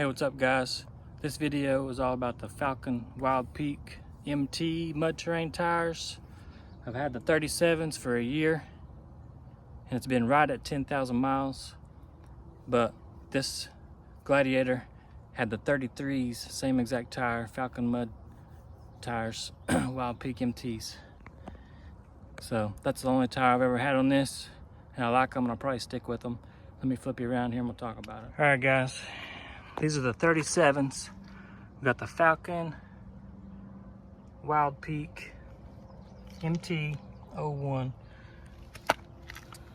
Hey, what's up guys? This video is all about the Falken Wildpeak MT mud terrain tires. I've had the 37s for a year and it's been right at 10,000 miles, but this Gladiator had the 33s, same exact tire, Falken mud tires, Wildpeak MTs. So that's the only tire I've ever had on this, and I like them and I'll probably stick with them. Let me flip you around here and we'll talk about it. All right guys, these are the 37s. We've got the Falken Wildpeak MT 01.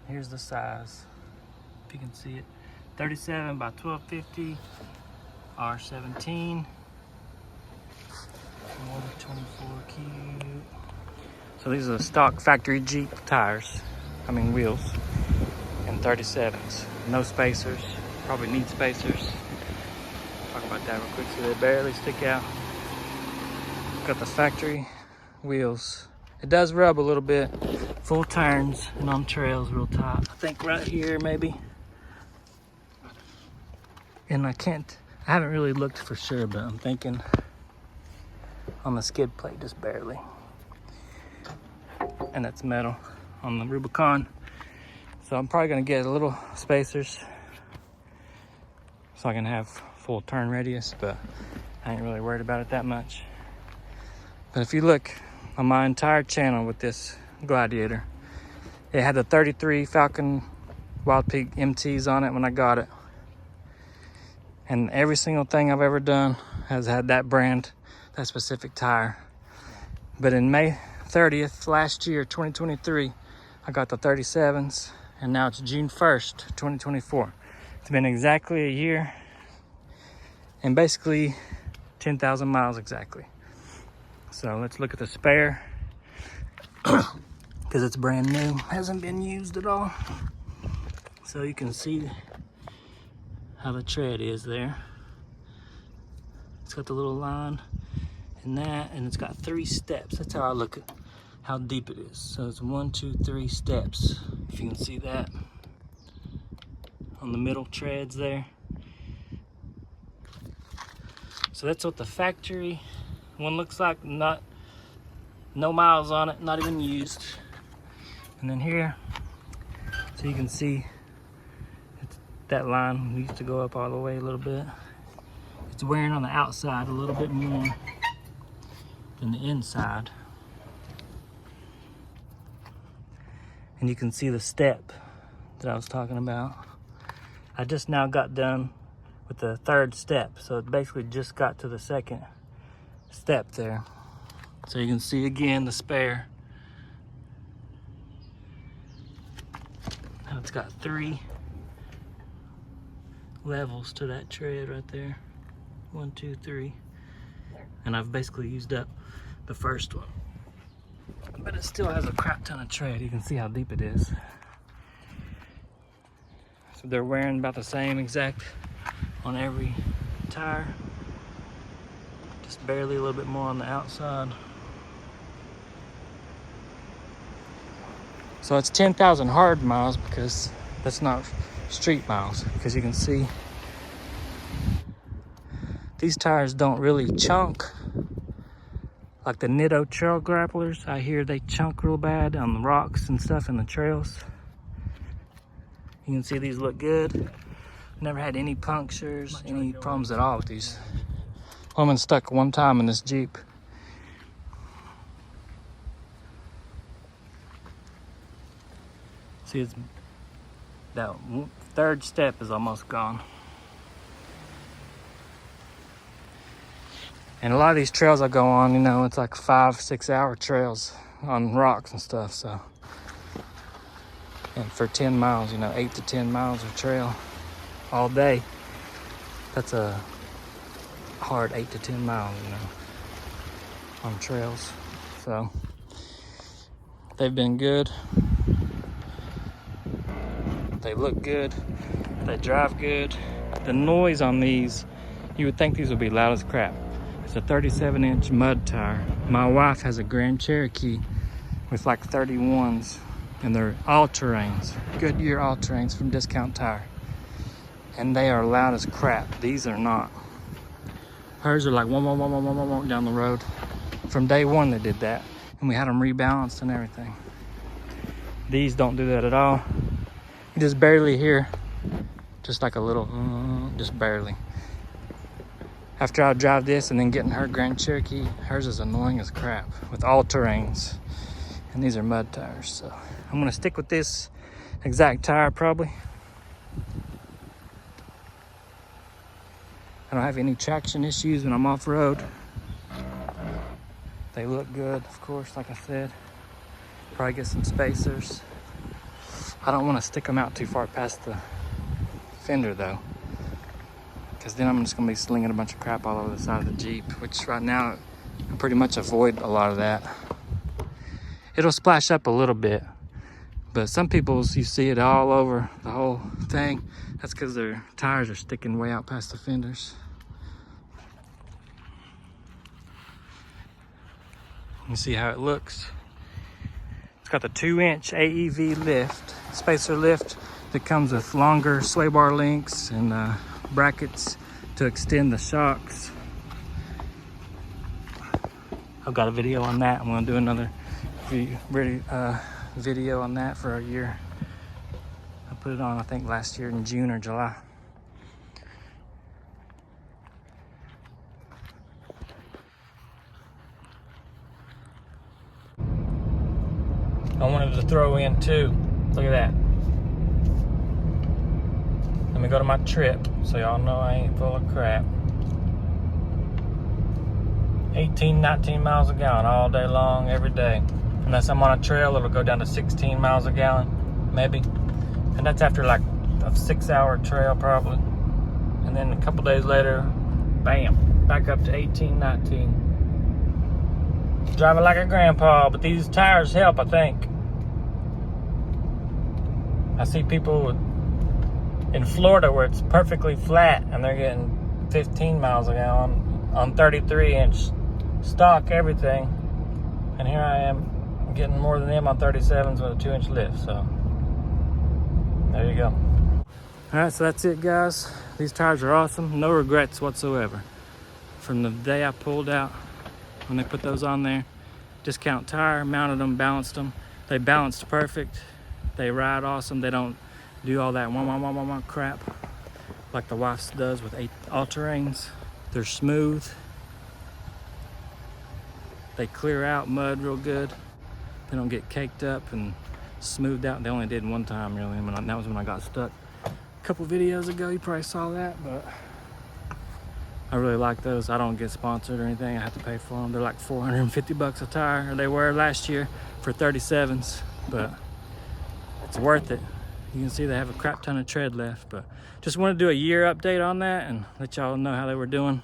Here's the size, if you can see it. 37 by 12.50, R17. 124 cute. So these are the stock factory Jeep tires, wheels, and 37s. No spacers, probably need spacers. Talk about that real quick. So they barely stick out. Got the factory wheels. It does rub a little bit, full turns and on trails real tight. I think right here maybe. And I haven't really looked for sure, but I'm thinking on the skid plate just barely. And that's metal on the Rubicon. So I'm probably gonna get a little spacers so I can have full turn radius, but I ain't really worried about it that much. But if you look on my entire channel with this Gladiator, it had the 33 Falken Wildpeak MTs on it when I got it. And every single thing I've ever done has had that brand, that specific tire. But in May 30th last year, 2023, I got the 37s, and now it's June 1st, 2024. It's been exactly a year and basically 10,000 miles exactly. So let's look at the spare, because it's brand new, hasn't been used at all. So you can see how the tread is there. It's got the little line and that, and it's got 3 steps. That's how I look at how deep it is. So it's 1, 2, 3 steps, if you can see that on the middle treads there. So that's what the factory one looks like. No miles on it, not even used. And then here, so you can see that line needs to go up all the way a little bit. It's wearing on the outside a little bit more than the inside. And you can see the step that I was talking about. I just now got done with the 3rd step, so it basically just got to the 2nd step there. So you can see again the spare. Now it's got 3 levels to that tread right there. 1, 2, 3. And I've basically used up the first one. But it still has a crap ton of tread. You can see how deep it is. So they're wearing about the same exact on every tire. Just barely a little bit more on the outside. So it's 10,000 hard miles, because that's not street miles, because you can see these tires don't really chunk like the Nitto trail grapplers. I hear they chunk real bad on the rocks and stuff in the trails. You can see these look good. Never had any punctures, any problems at all with these. I've been stuck one time in this Jeep. See, it's that 3rd step is almost gone. And a lot of these trails I go on, it's like 5-6 hour trails on rocks and stuff. So, and for 10 miles, 8 to 10 miles of trail all day. That's a hard 8 to 10 miles, on trails. So they've been good. They look good. They drive good. The noise on these, you would think these would be loud as crap. It's a 37-inch mud tire. My wife has a Grand Cherokee with like 31s, and they're all-terrains. Goodyear all-terrains from Discount Tire. and they are loud as crap. These are not. Hers are like one down the road. From day one they did that, and we had them rebalanced and everything. These don't do that at all. You just barely hear, just like a little, just barely. After I drive this and then getting her Grand Cherokee, hers is annoying as crap with all terrains. And these are mud tires, so I'm gonna stick with this exact tire probably. I don't have any traction issues when I'm off-road. They look good, of course, like I said. Probably get some spacers. I don't want to stick them out too far past the fender though, because then I'm just gonna be slinging a bunch of crap all over the side of the Jeep, which right now I pretty much avoid a lot of that. It'll splash up a little bit, but some people's, you see it all over the whole thing. That's because their tires are sticking way out past the fenders. You see how it looks. It's got the 2-inch AEV lift, spacer lift, that comes with longer sway bar links and brackets to extend the shocks. I've got a video on that. I'm gonna do another video on that for a year. I put it on, I think, last year in June or July. I wanted to throw in too, look at that. Let me go to my trip so y'all know I ain't full of crap. 18, 19 miles a gallon all day long, every day. Unless I'm on a trail, it'll go down to 16 miles a gallon, maybe. And that's after like a 6-hour trail probably. And then a couple days later, bam, back up to 18, 19. Driving like a grandpa, but these tires help, I think. I see people in Florida where it's perfectly flat and they're getting 15 miles a gallon on 33-inch stock everything. And here I am getting more than them on 37s with a 2-inch lift, so there you go. All right, so that's it, guys. These tires are awesome. No regrets whatsoever. From the day I pulled out, when they put those on there, discount tire, mounted them, balanced them. They balanced perfect. They ride awesome. They don't do all that wah crap like the wife's does with all-terrains. They're smooth. They clear out mud real good. They don't get caked up and smoothed out. They only did one time really, and that was when I got stuck. A couple videos ago, you probably saw that, but I really like those. I don't get sponsored or anything. I have to pay for them. They're like 450 bucks a tire, or they were last year for 37s, but it's worth it. You can see they have a crap ton of tread left, but just want to do a year update on that and let y'all know how they were doing.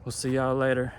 We'll see y'all later.